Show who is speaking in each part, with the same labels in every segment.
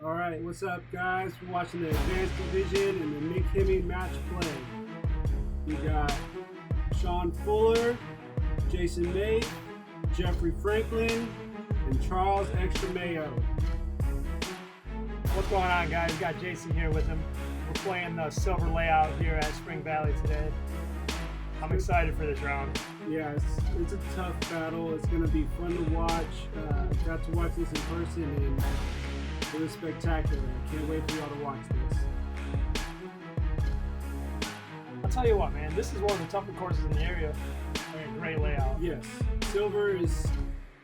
Speaker 1: All right, what's up, guys? We're watching the Advanced Division and the McHemi match play. We got Sean Fuller, Jason May, Jeffrey Franklin, and Charles Extra Mayo.
Speaker 2: What's going on, guys? We got Jason here with him. We're playing the silver layout here at Spring Valley today. I'm excited for this round.
Speaker 1: Yeah, it's a tough battle. It's going to be fun to watch. Got to watch this in person, and it was spectacular. I can't wait for y'all to watch this.
Speaker 2: I'll tell you what, man. This is one of the tougher courses in the area. And great layout.
Speaker 1: Yes, silver is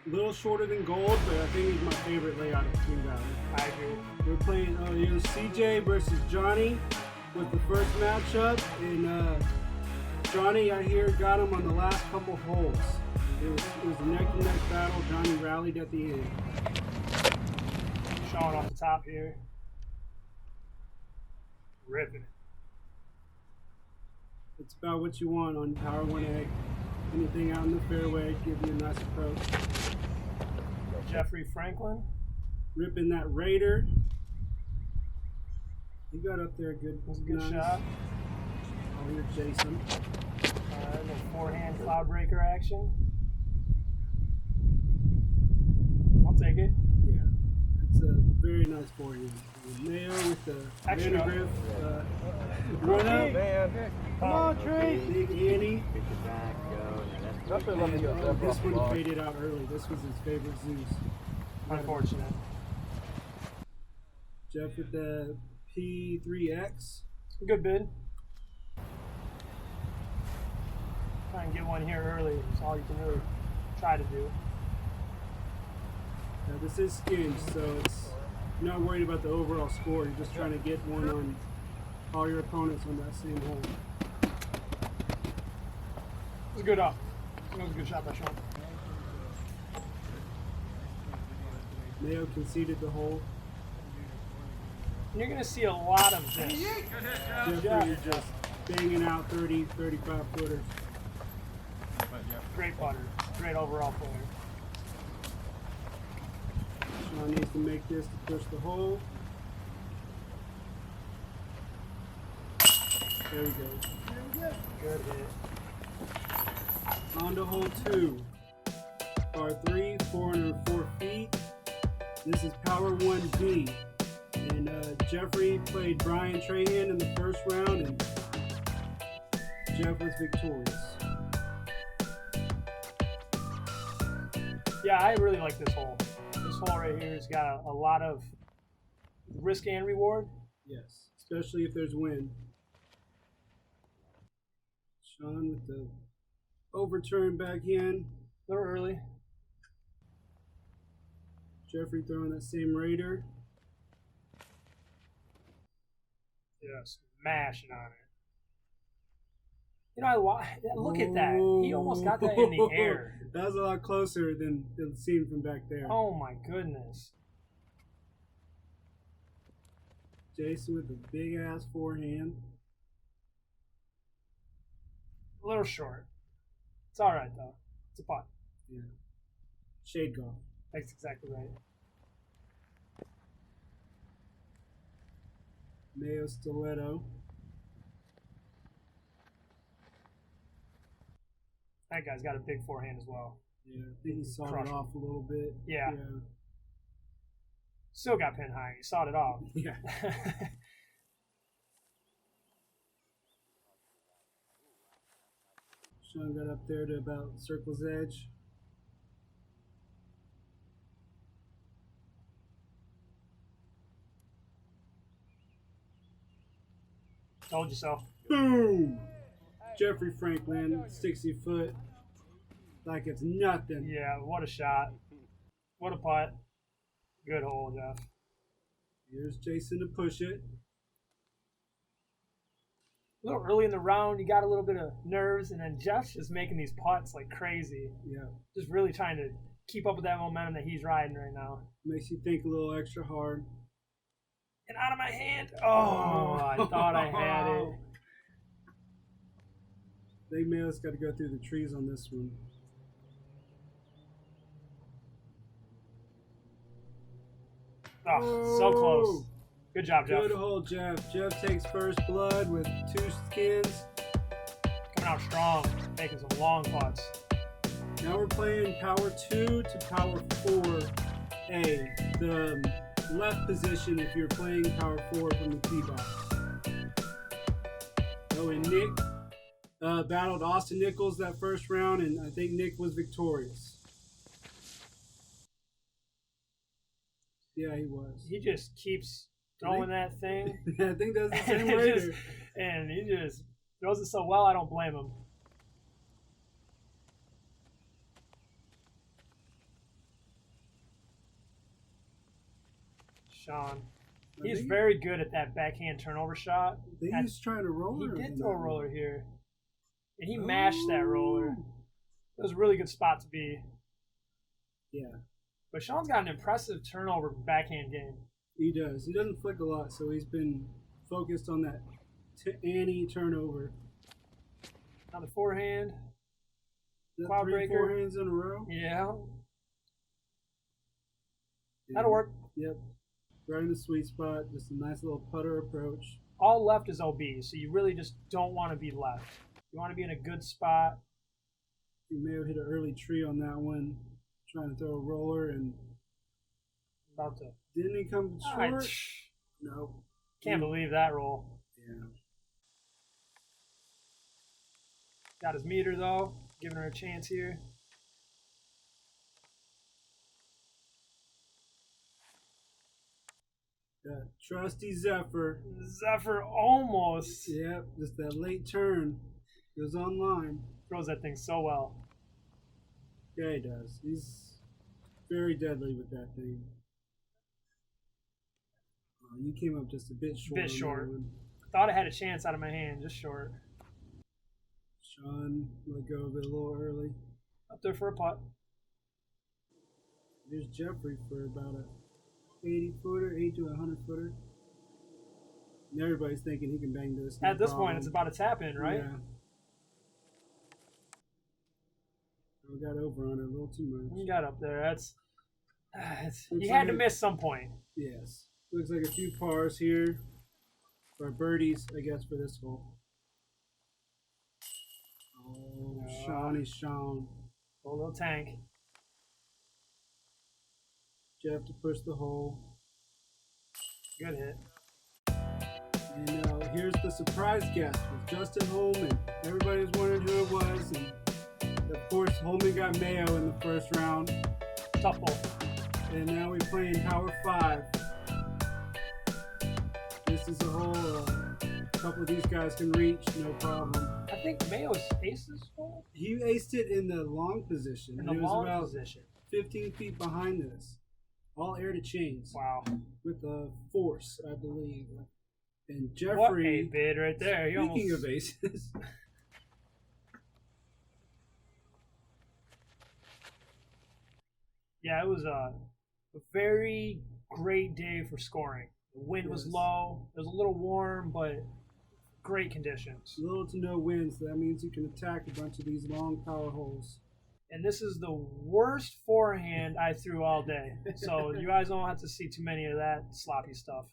Speaker 1: a little shorter than gold, but I think it's my favorite layout of Spring Valley.
Speaker 2: I agree.
Speaker 1: We're playing CJ versus Johnny with the first matchup, and Johnny, I hear, got him on the last couple holes. It was a neck-to-neck battle. Johnny rallied at the end.
Speaker 2: Sean off the top here. Ripping it.
Speaker 1: It's about what you want on Power 1A. Anything out in the fairway, give you a nice approach.
Speaker 2: Jeffrey Franklin.
Speaker 1: Ripping that Raider. He got up there good.
Speaker 2: Was a good shot.
Speaker 1: Oh, here's Jason.
Speaker 2: A little forehand cloud breaker action. I'll take it.
Speaker 1: Yeah, it's a very nice forehand. Mayo with the Vandergriff run up.
Speaker 2: Come on, Trey.
Speaker 1: Big Annie.
Speaker 3: Let me go.
Speaker 1: This one faded out early. This was his favorite Zeus.
Speaker 2: Unfortunate.
Speaker 1: Jeff with the P3X.
Speaker 2: Good bid. Try and get one here early. That's all you can really try to do.
Speaker 1: Now this is skins, so you're not worried about the overall score. You're just trying to get one on all your opponents on that same hole.
Speaker 2: It was a good up. It was a good shot by Sean.
Speaker 1: Mayo conceded the hole.
Speaker 2: And you're going to see a lot of this.
Speaker 1: Jeffrey just banging out 30, 35 footers.
Speaker 2: Great putter. Great overall player.
Speaker 1: Sean needs to make this to push the hole. There we go.
Speaker 2: Good hit.
Speaker 1: On to hole 2. Par 3, 404 feet. This is Power 1B. And Jeffrey played Brian Trahan in the first round, and Jeff was victorious.
Speaker 2: Yeah, I really like this hole. This hole right here has got a lot of risk and reward.
Speaker 1: Yes, especially if there's wind. Sean with the overturn back in.
Speaker 2: A little early.
Speaker 1: Jeffrey throwing that same Raider.
Speaker 2: Just mashing on it. You know, look at that. He almost got that in the air.
Speaker 1: That was a lot closer than seen from back there.
Speaker 2: Oh my goodness.
Speaker 1: Jason with the big ass forehand.
Speaker 2: A little short. It's all right though. It's a putt.
Speaker 1: Yeah. Shade golf.
Speaker 2: That's exactly right.
Speaker 1: Mayo stiletto.
Speaker 2: That guy's got a big forehand as well.
Speaker 1: Yeah, I think he sawed it off a little bit.
Speaker 2: Yeah. Still got pin high. He sawed it off.
Speaker 1: Yeah. Sean got up there to about circle's edge.
Speaker 2: Told you so.
Speaker 1: Boom! Jeffrey Franklin, 60 foot, like it's nothing.
Speaker 2: Yeah, what a shot. What a putt. Good hole, Jeff.
Speaker 1: Here's Jason to push it.
Speaker 2: A little early in the round, you got a little bit of nerves, and then Jeff's just making these putts like crazy.
Speaker 1: Yeah.
Speaker 2: Just really trying to keep up with that momentum that he's riding right now.
Speaker 1: Makes you think a little extra hard.
Speaker 2: And out of my hand. Oh, I thought I had it.
Speaker 1: Big Mayo's got to go through the trees on this one.
Speaker 2: Oh, so close. Good job, Jeff.
Speaker 1: Good hole, Jeff. Jeff takes first blood with 2 skins.
Speaker 2: Coming out strong, making some long putts.
Speaker 1: Now we're playing power 2 to power 4A. The left position if you're playing power 4 from the tee box. Oh, and Nick battled Austin Nichols that first round, and I think Nick was victorious. Yeah, he was.
Speaker 2: He just keeps throwing that thing.
Speaker 1: I think that's the same way.
Speaker 2: And he just throws it so well, I don't blame him. Sean. He's very good at that backhand turnover shot.
Speaker 1: I think he's trying to roller.
Speaker 2: He did throw a roller here. And he mashed that roller. It was a really good spot to be.
Speaker 1: Yeah.
Speaker 2: But Sean's got an impressive turnover backhand game.
Speaker 1: He does. He doesn't flick a lot, so he's been focused on that Annie turnover.
Speaker 2: On the forehand.
Speaker 1: Cloud 3 forehands in a row?
Speaker 2: Yeah. That'll work.
Speaker 1: Yep. Right in the sweet spot. Just a nice little putter approach.
Speaker 2: All left is OB, so you really just don't want to be left. You want to be in a good spot.
Speaker 1: He may have hit an early tree on that one, trying to throw a roller, and
Speaker 2: about to.
Speaker 1: Didn't he come short?
Speaker 2: No. Can't believe that roll.
Speaker 1: Yeah.
Speaker 2: Got his meter though, giving her a chance here.
Speaker 1: That trusty Zephyr.
Speaker 2: Zephyr almost.
Speaker 1: Yep, just that late turn. Goes online.
Speaker 2: Throws that thing so well.
Speaker 1: Yeah, he does. He's very deadly with that thing. Oh, you came up just a bit short.
Speaker 2: Bit short. Thought I had a chance out of my hand, just short.
Speaker 1: Sean let go of it a little early.
Speaker 2: Up there for a putt.
Speaker 1: There's Jeffrey for about a 80-footer, 80 to 100-footer. And everybody's thinking he can bang this.
Speaker 2: At this point, it's about a tap in, right?
Speaker 1: Yeah. We got over on it a little too much.
Speaker 2: You got up there. You had to miss some point.
Speaker 1: Yes. Looks like a few pars here. Or birdies, I guess, for this hole. Oh, Sean.
Speaker 2: A little tank.
Speaker 1: Jeff to push the hole.
Speaker 2: Good hit.
Speaker 1: And here's the surprise guest with Justin Holman. Everybody was wondering who it was. And of course, Holman got Mayo in the first round.
Speaker 2: Tough hole.
Speaker 1: And now we're playing Power 5. This is a hole a couple of these guys can reach, no problem.
Speaker 2: I think Mayo's aced this hole.
Speaker 1: He aced it in the long position.
Speaker 2: In the long position.
Speaker 1: 15 feet behind this. All air to chains.
Speaker 2: Wow.
Speaker 1: With a force, I believe. And Jeffrey.
Speaker 2: What a bid right there.
Speaker 1: Speaking of aces.
Speaker 2: Yeah, it was a very great day for scoring. The wind was low. It was a little warm, but great conditions.
Speaker 1: Little to no wind, so that means you can attack a bunch of these long power holes.
Speaker 2: And this is the worst forehand I threw all day. So you guys don't have to see too many of that sloppy stuff.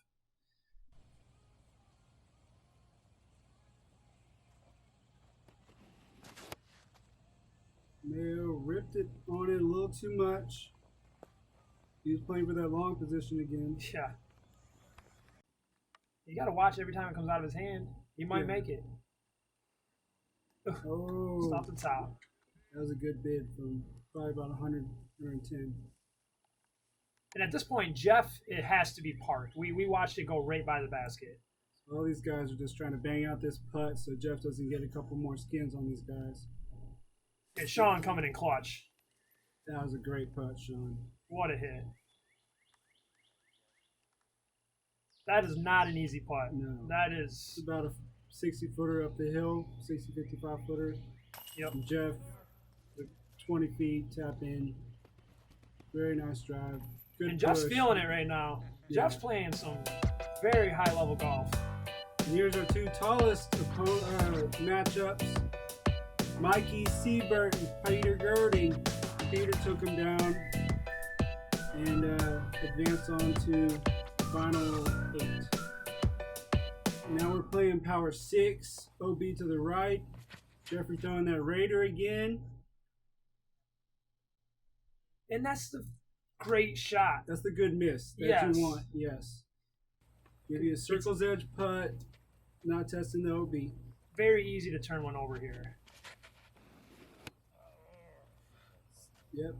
Speaker 1: Mayo ripped it on it a little too much. He was playing for that long position again.
Speaker 2: Yeah. You got to watch every time it comes out of his hand. He might make it.
Speaker 1: Oh.
Speaker 2: Stop the top.
Speaker 1: That was a good bid from probably about 100, 110.
Speaker 2: And at this point, Jeff, it has to be parked. We watched it go right by the basket.
Speaker 1: All these guys are just trying to bang out this putt so Jeff doesn't get a couple more skins on these guys.
Speaker 2: And Sean coming in clutch.
Speaker 1: That was a great putt, Sean.
Speaker 2: What a hit. That is not an easy putt.
Speaker 1: No.
Speaker 2: That is...
Speaker 1: It's about a 60-footer up the hill, 60, 55-footer.
Speaker 2: Yep.
Speaker 1: And Jeff, 20 feet, tap in. Very nice drive. Good
Speaker 2: and Jeff's
Speaker 1: push.
Speaker 2: feeling it right now.
Speaker 1: Yeah.
Speaker 2: Jeff's playing some very high-level golf.
Speaker 1: And here's our two tallest matchups. Mikey Siebert and Peter Girding. Peter took him down. and advance on to final 8. Now we're playing power 6, OB to the right. Jeffrey throwing that Raider again.
Speaker 2: And that's the great shot.
Speaker 1: That's the good miss that you want, yes. Give you a circle's edge putt, not testing the OB.
Speaker 2: Very easy to turn one over here.
Speaker 1: Yep.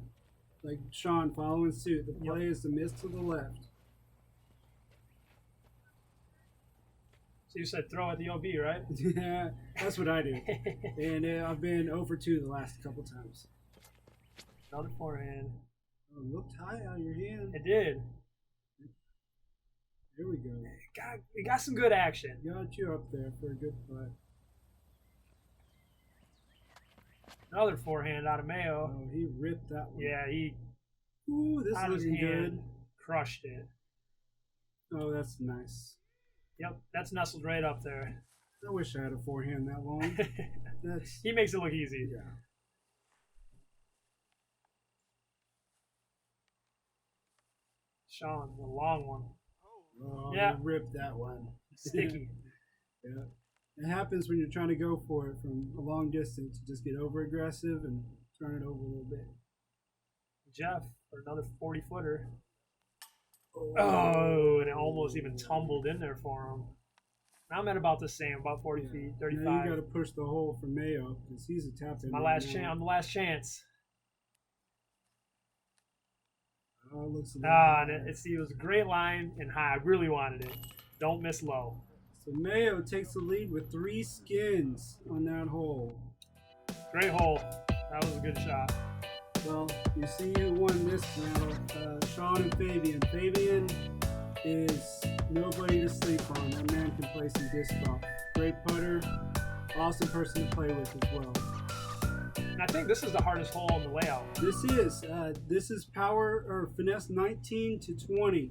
Speaker 1: Like Sean following suit. The play is to miss to the left.
Speaker 2: So you said throw at the OB, right?
Speaker 1: Yeah, that's what I do. And I've been 0 for 2 the last couple times.
Speaker 2: Another forehand.
Speaker 1: Oh, it looked high out of your hand.
Speaker 2: It did.
Speaker 1: There we go.
Speaker 2: We got some good action.
Speaker 1: Got you up there for a good putt.
Speaker 2: Another forehand out of Mayo.
Speaker 1: Oh, he ripped that one.
Speaker 2: Yeah, he
Speaker 1: Ooh, this is looking good.
Speaker 2: Crushed it.
Speaker 1: Oh, that's nice.
Speaker 2: Yep, that's nestled right up there.
Speaker 1: I wish I had a forehand that long.
Speaker 2: He makes it look easy.
Speaker 1: Yeah.
Speaker 2: Sean, the long one.
Speaker 1: Oh,
Speaker 2: yeah,
Speaker 1: ripped that one.
Speaker 2: Sticky.
Speaker 1: Yeah. It happens when you're trying to go for it from a long distance. You just get over aggressive and turn it over a little bit.
Speaker 2: Jeff, for another 40-footer. Oh, and it almost even tumbled in there for him. I'm at about the same, about 40 feet, 35.
Speaker 1: Now you got to push the hole for Mayo because he's a tap in.
Speaker 2: My last chance. I'm the last chance.
Speaker 1: Oh, it looks
Speaker 2: and it was a great line and high. I really wanted it. Don't miss low.
Speaker 1: So Mayo takes the lead with 3 skins on that hole.
Speaker 2: Great hole. That was a good shot.
Speaker 1: Well, you see who won this now. Sean and Fabian. Fabian is nobody to sleep on. That man can play some disc golf. Great putter. Awesome person to play with as well.
Speaker 2: And I think this is the hardest hole in the layout.
Speaker 1: This is power or finesse 19 to 20.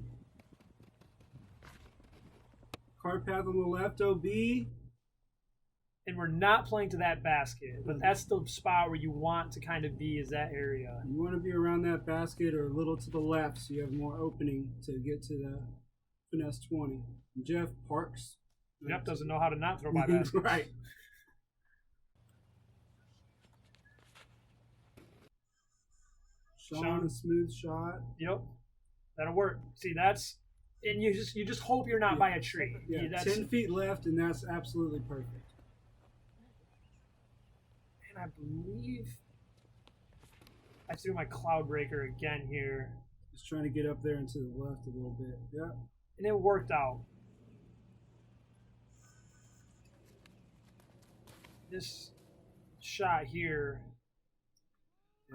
Speaker 1: Cart path on the left, OB.
Speaker 2: And we're not playing to that basket, but that's the spot where you want to kind of be, is that area.
Speaker 1: You want to be around that basket or a little to the left so you have more opening to get to the finesse 20. And Jeff parks.
Speaker 2: Jeff doesn't know how to not throw by baskets.
Speaker 1: Right. Sean, a smooth shot.
Speaker 2: Yep. That'll work. See, that's, and you just hope you're not by a tree.
Speaker 1: Yeah, 10 feet left, and that's absolutely perfect.
Speaker 2: And I believe I threw my cloud breaker again here.
Speaker 1: Just trying to get up there and to the left a little bit. Yeah.
Speaker 2: And it worked out. This shot here.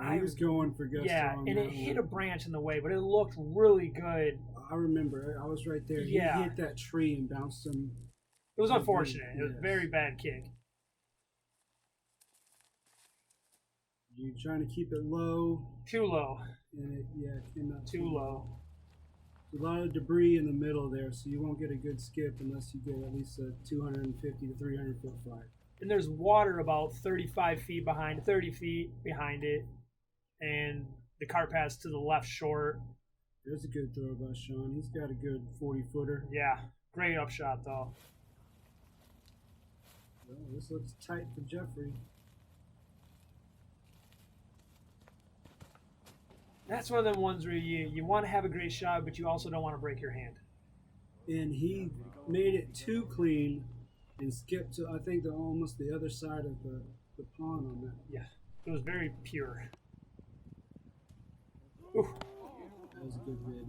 Speaker 1: Yeah, he was going for gusto.
Speaker 2: Yeah, and it hit a branch in the way, but it looked really good.
Speaker 1: I remember. I was right there.
Speaker 2: Yeah.
Speaker 1: He hit that tree and bounced him.
Speaker 2: It was unfortunate. It was a very bad kick.
Speaker 1: You're trying to keep it low.
Speaker 2: Too low.
Speaker 1: And it came out
Speaker 2: too low.
Speaker 1: There's a lot of debris in the middle there, so you won't get a good skip unless you get at least a 250 to 300 foot fly.
Speaker 2: And there's water about 35 feet behind, 30 feet behind it. And the cart pass to the left short.
Speaker 1: There's a good throw by Sean. He's got a good 40-footer.
Speaker 2: Yeah, great upshot though.
Speaker 1: Well, this looks tight for Jeffrey.
Speaker 2: That's one of them ones where you want to have a great shot, but you also don't want to break your hand.
Speaker 1: And he made it too clean and skipped to, I think, almost the other side of the pond on that.
Speaker 2: Yeah, it was very pure. Ooh.
Speaker 1: That was a good bid.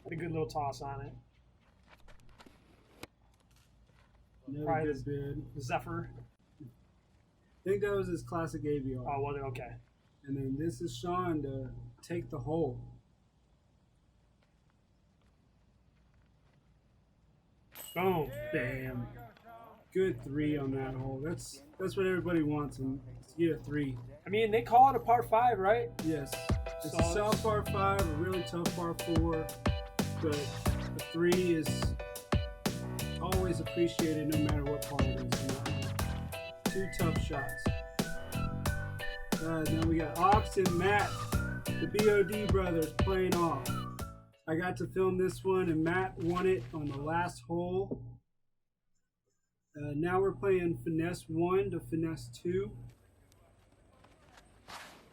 Speaker 2: Had a good little toss on it.
Speaker 1: Another good bid.
Speaker 2: Zephyr.
Speaker 1: I think that was his classic AVR.
Speaker 2: Oh, was it? Okay.
Speaker 1: And then this is Sean to take the hole.
Speaker 2: Boom.
Speaker 1: Bam. Good 3 on that hole. That's what everybody wants, and to get a 3.
Speaker 2: I mean, they call it a par 5, right?
Speaker 1: Yes. It's a soft par 5, a really tough par 4, but a 3 is always appreciated no matter what par it is. 2 tough shots. Now we got Ox and Matt, the BOD brothers, playing off. I got to film this one, and Matt won it on the last hole. Now we're playing Finesse 1 to Finesse 2.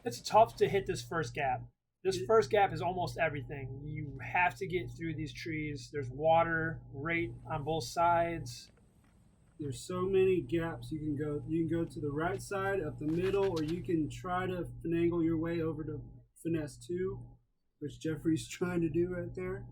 Speaker 2: It's tough to hit this first gap. This first gap is almost everything. You have to get through these trees. There's water right on both sides.
Speaker 1: There's so many gaps you can go. You can go to the right side, up the middle, or you can try to finagle your way over to Finesse 2, which Jeffrey's trying to do right there.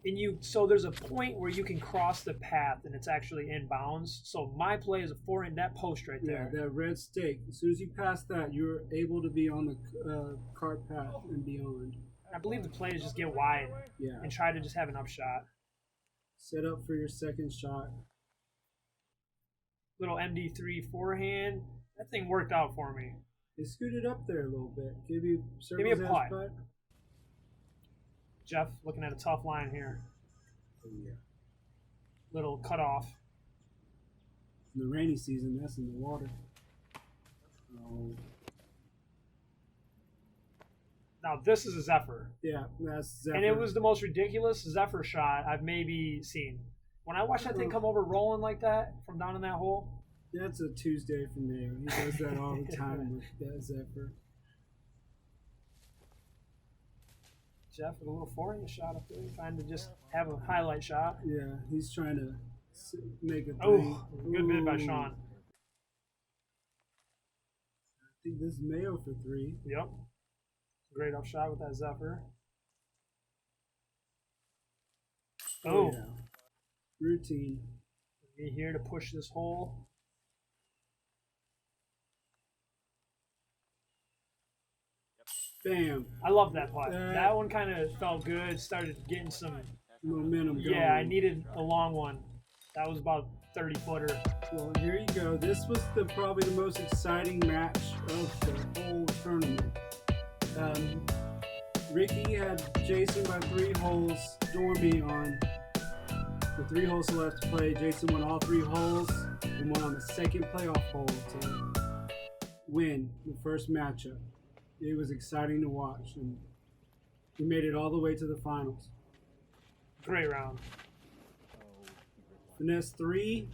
Speaker 2: And so there's a point where you can cross the path and it's actually in bounds. So my play is a 4-in that post right there.
Speaker 1: Yeah, that red stake. As soon as you pass that, you're able to be on the cart path and beyond.
Speaker 2: I believe the play is just get wide and try to just have an upshot.
Speaker 1: Set up for your second shot.
Speaker 2: Little MD3 forehand. That thing worked out for me.
Speaker 1: It scooted up there a little bit. Give me
Speaker 2: a putt. Jeff looking at a tough line here.
Speaker 1: Oh, yeah.
Speaker 2: Little cutoff.
Speaker 1: In the rainy season, that's in the water. Oh.
Speaker 2: Now this is a Zephyr.
Speaker 1: Yeah, that's Zephyr.
Speaker 2: And it was the most ridiculous Zephyr shot I've maybe seen. When I watch that thing come over rolling like that from down in that hole.
Speaker 1: That's a Tuesday for Mayo. He does that all the time with that Zephyr.
Speaker 2: Jeff with a little forehand shot up there, trying to just have a highlight shot.
Speaker 1: Yeah, he's trying to make a three.
Speaker 2: Oh, good bid by Sean.
Speaker 1: I think this is Mayo for 3.
Speaker 2: Yep. Great up shot with that Zephyr. Oh.
Speaker 1: Yeah. Routine.
Speaker 2: Me here to push this hole.
Speaker 1: Bam.
Speaker 2: I love that putt. That one kind of felt good. Started getting some
Speaker 1: momentum going.
Speaker 2: Yeah, I needed a long one. That was about 30-footer.
Speaker 1: Well, here you go. This was probably the most exciting match of the whole tournament. Ricky had Jason by 3 holes, Dormy on the 3 holes left to play. Jason won all 3 holes and won on the second playoff hole to win the first matchup. It was exciting to watch, and we made it all the way to the finals.
Speaker 2: Great round.
Speaker 1: Finesse 3,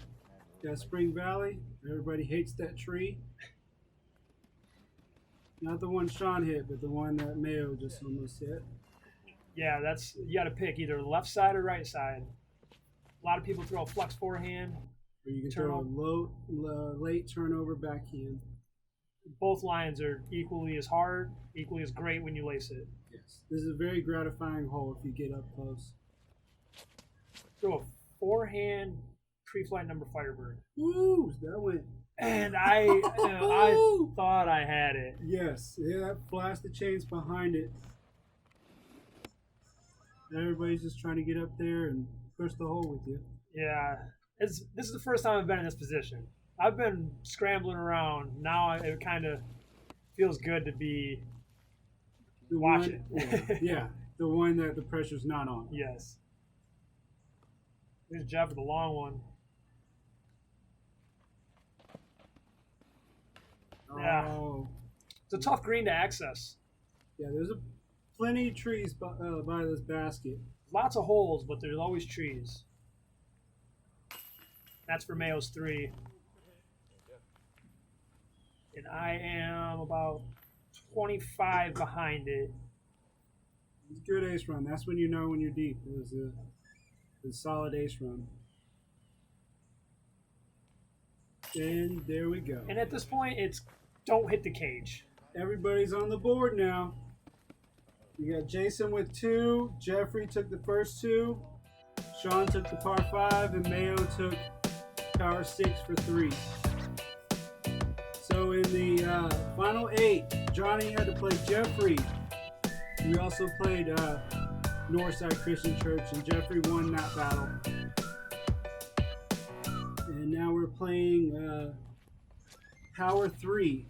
Speaker 1: got Spring Valley. Everybody hates that tree. Not the one Sean hit, but the one that Mayo just almost hit.
Speaker 2: Yeah, you got to pick either left side or right side. A lot of people throw a flex forehand.
Speaker 1: Or you can throw a late turnover backhand.
Speaker 2: Both lines are equally as hard, equally as great when you lace it.
Speaker 1: Yes. This is a very gratifying hole if you get up close.
Speaker 2: Throw a forehand pre-flight number Firebird.
Speaker 1: Woo! That went.
Speaker 2: And I thought I had it.
Speaker 1: Yes. Yeah, that flashed the chains behind it. Everybody's just trying to get up there and push the hole with you.
Speaker 2: Yeah. This is the first time I've been in this position. I've been scrambling around. Now it kind of feels good to be watching.
Speaker 1: Yeah, the one that the pressure's not on.
Speaker 2: Yes. There's Jeff with the long one. Yeah.
Speaker 1: Oh.
Speaker 2: It's a tough green to access.
Speaker 1: Yeah, there's plenty of trees by this basket.
Speaker 2: Lots of holes, but there's always trees. That's for Mayo's 3. And I am about 25 behind it.
Speaker 1: It's a good ace run. That's when you know when you're deep. It was a solid ace run. And there we go.
Speaker 2: And at this point, it's don't hit the cage.
Speaker 1: Everybody's on the board now. You got Jason with 2. Jeffrey took the first 2. Sean took the par 5. And Mayo took power 6 for 3. So in the final 8, Johnny had to play Jeffrey. We also played Northside Christian Church, and Jeffrey won that battle. And now we're playing Power 3.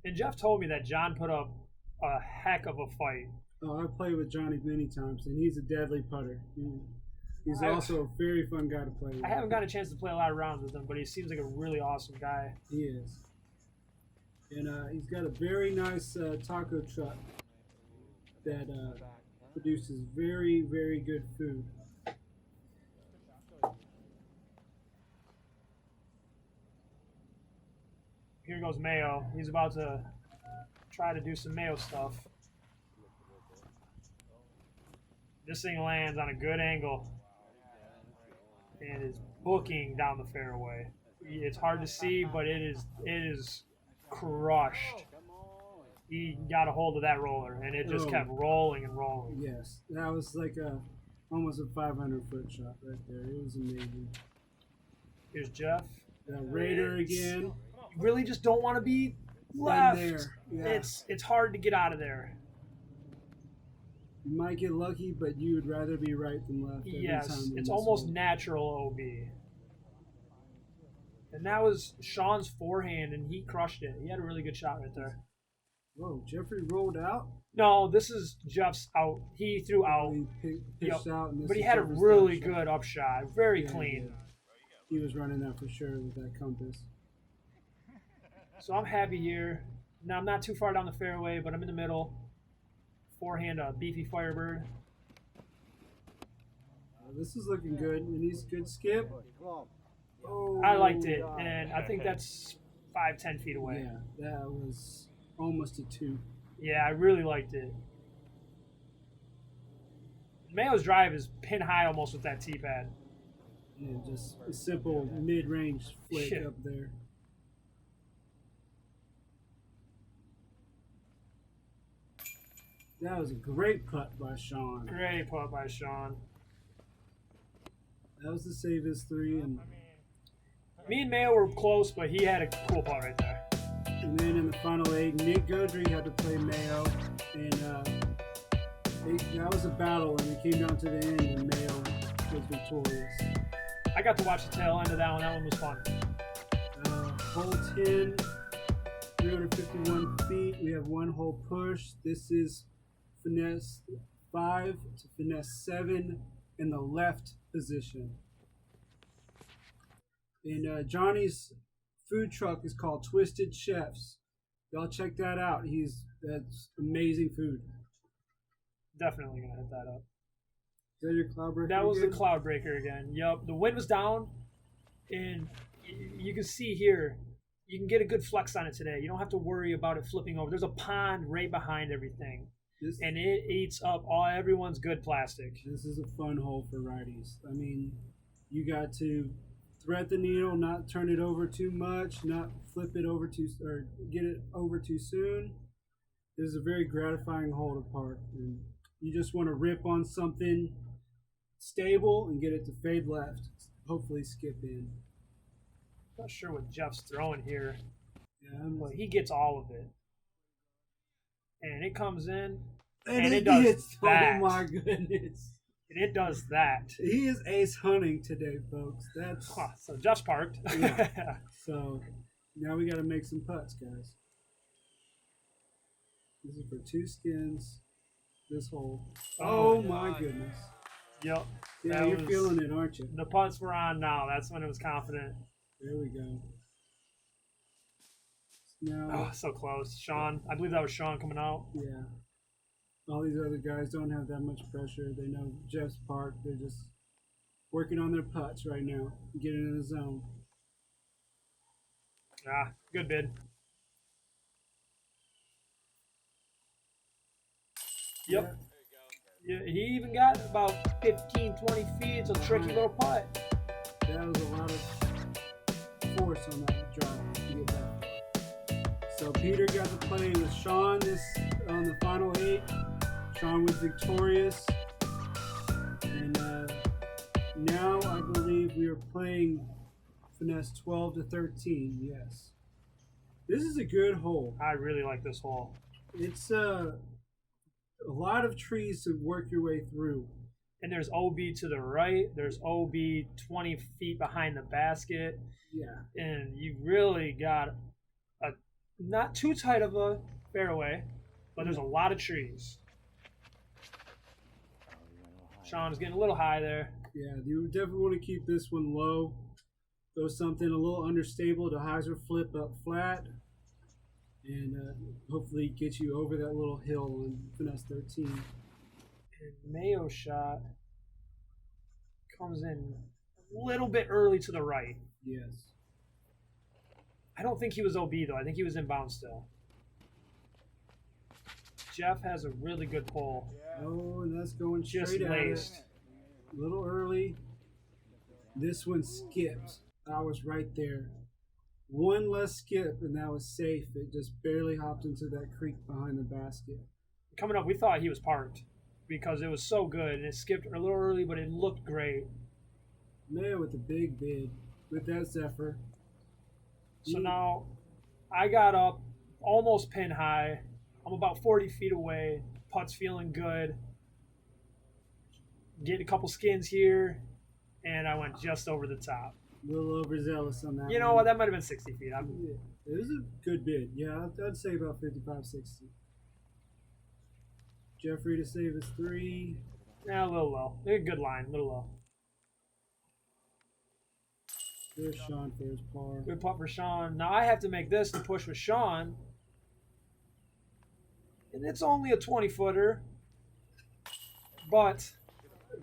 Speaker 2: And Jeff told me that John put up a heck of a fight.
Speaker 1: Oh, I've played with Johnny many times, and he's a deadly putter. He's also a very fun guy to play with.
Speaker 2: I haven't got a chance to play a lot of rounds with him, but he seems like a really awesome guy.
Speaker 1: He is. And he's got a very nice taco truck that produces very, very good food.
Speaker 2: Here goes Mayo. He's about to try to do some Mayo stuff. This thing lands on a good angle and is booking down the fairway. It's hard to see, but it is crushed. He got a hold of that roller, and it just kept rolling and rolling.
Speaker 1: Yes, that was like almost a 500-foot shot right there. It was amazing.
Speaker 2: Here's Jeff.
Speaker 1: That Raider again.
Speaker 2: You really just don't want to be left.
Speaker 1: In there. Yeah.
Speaker 2: It's hard to get out of there.
Speaker 1: You might get lucky, but you would rather be right than left.
Speaker 2: Yes, it's almost natural OB. And that was Sean's forehand, and he crushed it. He had a really good shot right there.
Speaker 1: Whoa, Jeffrey rolled out?
Speaker 2: No, this is Jeff's out. He threw out.
Speaker 1: He pitched out. And
Speaker 2: but he had a really good upshot. Very clean.
Speaker 1: He was running that for sure with that compass.
Speaker 2: So I'm happy here. Now I'm not too far down the fairway, but I'm in the middle. Forehand, a beefy Firebird.
Speaker 1: This is looking good. And he's good skip. Oh,
Speaker 2: I liked it, and I think that's 5-10 feet away.
Speaker 1: Yeah, that was almost a 2.
Speaker 2: Yeah, I really liked it. Mayo's drive is pin high almost with that tee pad.
Speaker 1: Yeah, just a simple mid-range flick up there. That was a great putt by Sean.
Speaker 2: Great putt by Sean.
Speaker 1: That was the save his 3, and
Speaker 2: me and Mayo were close, but he had a cool putt right there.
Speaker 1: And then in the final 8, Nick Godry had to play Mayo, and that was a battle, and it came down to the end, and Mayo was victorious.
Speaker 2: I got to watch the tail end of that one. That one was fun.
Speaker 1: Hole 10, 351 feet. We have one hole push. This is finesse 5 to finesse 7 in the left position. And Johnny's food truck is called Twisted Chefs. Y'all check that out. That's amazing food.
Speaker 2: Definitely gonna hit that up.
Speaker 1: Is that your cloud breaker?
Speaker 2: That was
Speaker 1: again?
Speaker 2: the cloud breaker again. Yup. The wind was down, and you can see here. You can get a good flex on it today. You don't have to worry about it flipping over. There's a pond right behind everything, and it eats up everyone's good plastic.
Speaker 1: This is a fun hole for righties. I mean, you got to thread the needle, not turn it over too much, not flip it over or get it over too soon. This is a very gratifying hole to park. And you just want to rip on something stable and get it to fade left. Hopefully skip in.
Speaker 2: Not sure what Jeff's throwing here.
Speaker 1: Yeah,
Speaker 2: but he gets all of it. And it comes in,
Speaker 1: and
Speaker 2: it does
Speaker 1: hits.
Speaker 2: that.
Speaker 1: Oh my goodness.
Speaker 2: And it does that.
Speaker 1: He is ace hunting today, folks. That's
Speaker 2: so Jeff's parked.
Speaker 1: Yeah. So now we got to make some putts, guys. This is for 2 skins. This hole. Oh my goodness.
Speaker 2: Yep.
Speaker 1: Yeah, you're feeling it, aren't you?
Speaker 2: The putts were on now. That's when it was confident.
Speaker 1: There we go. Now,
Speaker 2: so close. Sean. I believe that was Sean coming out.
Speaker 1: Yeah. All these other guys don't have that much pressure. They know Jeff's parked. They're just working on their putts right now, getting in the zone.
Speaker 2: Good bid. Yep. Yeah, he even got about 15, 20 feet. It's a tricky little putt.
Speaker 1: That was a lot of force on that drive to get that. So Peter got to play with Sean on the final 8. Sean was victorious. And now I believe we are playing finesse 12 to 13. Yes. This is a good hole.
Speaker 2: I really like this hole.
Speaker 1: It's a lot of trees to work your way through.
Speaker 2: And there's OB to the right. There's OB 20 feet behind the basket.
Speaker 1: Yeah.
Speaker 2: And you really got a not too tight of a fairway, but there's a lot of trees. Sean's getting a little high there.
Speaker 1: Yeah, you definitely want to keep this one low. Throw something a little understable to hyzer flip up flat. And hopefully get you over that little hill on finesse 13.
Speaker 2: And Mayo shot comes in a little bit early to the right.
Speaker 1: Yes.
Speaker 2: I don't think he was OB though. I think he was inbound still. Jeff has a really good pull.
Speaker 1: Oh, and that's going
Speaker 2: Just
Speaker 1: straight at it.
Speaker 2: laced.
Speaker 1: A little early. This one skipped. I was right there. One less skip, and that was safe. It just barely hopped into that creek behind the basket.
Speaker 2: Coming up, we thought he was parked because it was so good, and it skipped a little early, but it looked great.
Speaker 1: Mayo with a big bid with that Zephyr.
Speaker 2: So now I got up almost pin high. I'm about 40 feet away. Putt's feeling good. Getting a couple skins here, and I went just over the top.
Speaker 1: A little overzealous on that
Speaker 2: You know
Speaker 1: one.
Speaker 2: what? That might have been 60 feet.
Speaker 1: Yeah, it was a good bid. Yeah, I'd say about 55, 60. Jeffrey to save his 3.
Speaker 2: Yeah, a little low. A good line, a little low.
Speaker 1: There's Sean for his par.
Speaker 2: Good putt for Sean. Now I have to make this to push with Sean. And it's only a 20-footer. But,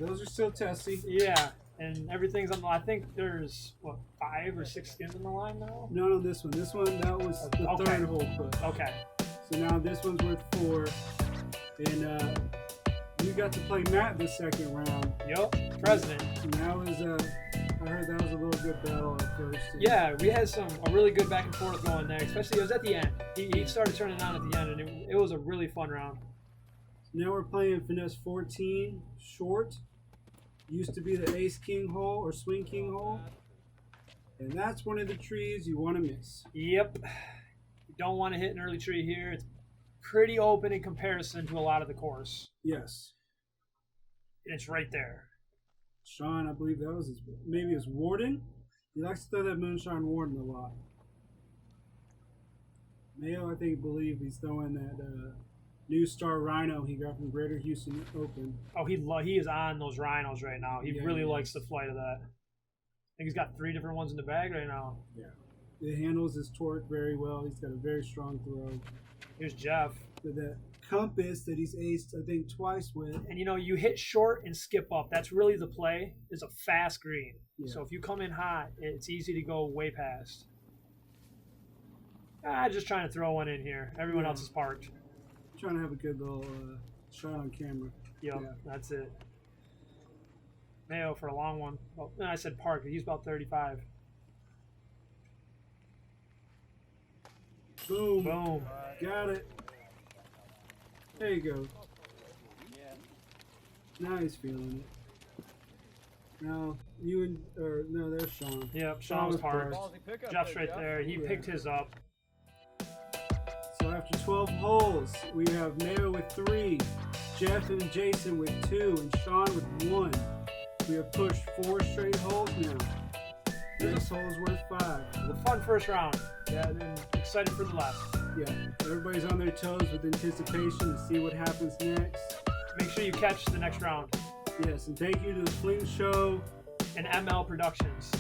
Speaker 1: Those are still testy.
Speaker 2: yeah. And everything's on the, I think there's, what, 5 or 6 skins on the line now?
Speaker 1: No, no, this one. This one, that was the
Speaker 2: Okay.
Speaker 1: third hole push.
Speaker 2: Okay.
Speaker 1: So now this one's worth 4. And you got to play Matt this second round.
Speaker 2: Yup. President.
Speaker 1: And that was, I heard that was a little good battle at first.
Speaker 2: Yeah, we had a really good back and forth going there. Especially, it was at the end. He started turning on at the end, and it was a really fun round.
Speaker 1: Now we're playing Finesse 14, short. Used to be the Ace King hole or Swing King hole. And that's one of the trees you want to miss.
Speaker 2: Yep. You don't want to hit an early tree here. It's pretty open in comparison to a lot of the course.
Speaker 1: Yes.
Speaker 2: And it's right there.
Speaker 1: Sean, I believe that was his, maybe his Warden. He likes to throw that Moonshine Warden a lot. Mayo, I think, believe he's throwing that New Star Rhino he got from Greater Houston Open.
Speaker 2: Oh, he is on those rhinos right now. He
Speaker 1: Yeah,
Speaker 2: really
Speaker 1: he
Speaker 2: likes
Speaker 1: is.
Speaker 2: the flight of that. I think he's got 3 different ones in the bag right now.
Speaker 1: Yeah. It handles his torque very well. He's got a very strong throw.
Speaker 2: Here's Jeff.
Speaker 1: With that compass that he's aced, I think, twice with.
Speaker 2: And you hit short and skip up. That's really the play. It's a fast green.
Speaker 1: Yeah.
Speaker 2: So if you come in hot, it's easy to go way past. Just trying to throw one in here. Everyone
Speaker 1: Yeah.
Speaker 2: else is parked.
Speaker 1: Trying to have a good little shot on camera.
Speaker 2: Yep,
Speaker 1: Yeah.
Speaker 2: that's it. Mayo for a long one. Well, no, I said park. He's about 35.
Speaker 1: Boom.
Speaker 2: Boom.
Speaker 1: Got it. There you go. Now he's feeling it. Now you and no, there's Sean.
Speaker 2: Yep, Sean was parked.
Speaker 3: Pickup
Speaker 2: Jeff's
Speaker 3: there,
Speaker 2: right there. He
Speaker 1: Yeah.
Speaker 2: picked his up.
Speaker 1: So after 12 holes, we have Mayo with 3, Jeff and Jason with 2, and Sean with 1. We have pushed 4 straight holes now. Next hole is worth 5.
Speaker 2: It was a fun first round. Yeah, and then excited for the last.
Speaker 1: Yeah, everybody's on their toes with anticipation to see what happens next.
Speaker 2: Make sure you catch the next round.
Speaker 1: Yes, and thank you to the Fling Show.
Speaker 2: And ML Productions.